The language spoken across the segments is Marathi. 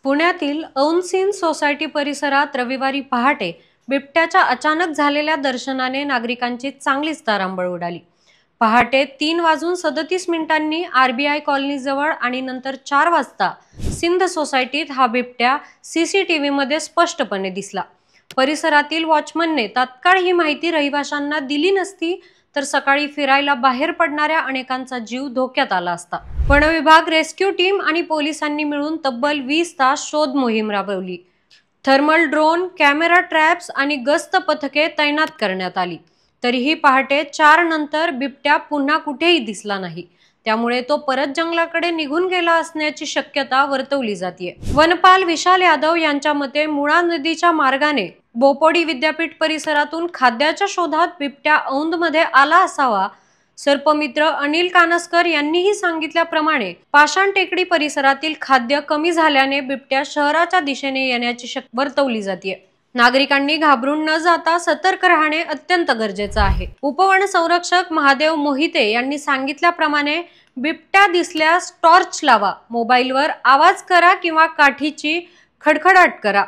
पुण्यातील औनसीन सोसायटी परिसरात रविवारी पहाटे बिबट्याच्या अचानक झालेल्या दर्शनाने नागरिकांची चांगलीच तारांबळ उडाली। पहाटे 3:37 आरबीआय कॉलनीजवळ आणि नंतर 4 वाजता सिंध सोसायटीत हा बिबट्या सीसीटीव्हीमध्ये स्पष्टपणे दिसला। परिसरातील वॉचमनने तात्काळ ही माहिती रहिवाशांना दिली नसती तर सकाळी फिरायला बाहेर पडणाऱ्या अनेकांचा जीव धोक्यात आला असता। वन विभाग, रेस्क्यू टीम आणि पोलिसांनी मिळून तब्बल 20 तास शोध मोहीम राबवली। थर्मल ड्रोन, कॅमेरा ट्रॅप्स आणि गस्त पथके तैनात करण्यात आली। तरीही पहाटे 4 नंतर बिबट्या पुन्हा कुठेही दिसला नाही। त्यामुळे तो परत जंगलाकडे निघून गेला असण्याची शक्यता वर्तवली जाते। वनपाल विशाल यादव यांच्या मते मुळा नदीच्या मार्गाने बोपोडी विद्यापीठ परिसरातून खाद्याच्या शोधात बिबट्या औंधमध्ये आला असावा। सर्पमित्र अनिल कानसकर यांनीही सांगितल्याप्रमाणे पाषाण टेकडी परिसरातील खाद्य कमी झाल्याने बिबट्या शहराच्या दिशेने येण्याची शक्यता वर्तवली जाते। नागरिकांनी घाबरून न जाता सतर्क राहणे अत्यंत गरजेचे आहे। उपवन संरक्षक महादेव मोहिते यांनी सांगितल्याप्रमाणे बिबट्या दिसल्यास टॉर्च लावा, मोबाईलवर आवाज करा किंवा काठीची खडखडाट करा।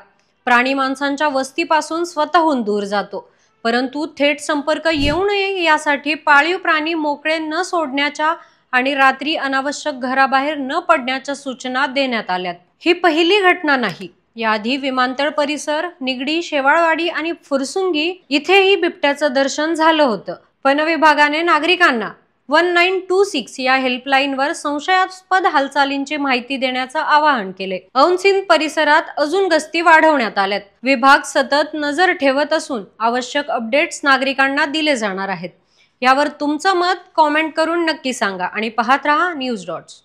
प्राणी माणसांच्या वस्तीपासून स्वतःहून दूर जातो, परंतु थेट संपर्क येऊ नये यासाठी पाळीव प्राणी मोकळे न सोडण्याच्या आणि रात्री अनावश्यक घराबाहेर न पडण्याच्या सूचना देण्यात आल्यात। ही पहिली घटना नाही। याआधी विमानतळ परिसर, निगडी, शेवाळवाडी आणि फुरसुंगी इथेही बिबट्याचं दर्शन झालं होतं। वन विभागाने नागरिकांना 1926 या हेल्पलाईनवर संशयास्पद हालचालींची माहिती देण्याचं आवाहन केले। औनसीन परिसरात अजून गस्ती वाढवण्यात आल्यात। विभाग सतत नजर ठेवत असून आवश्यक अपडेट्स नागरिकांना दिले जाणार आहेत। यावर तुमचं मत कॉमेंट करून नक्की सांगा आणि पाहत रहा न्यूज डॉट्स।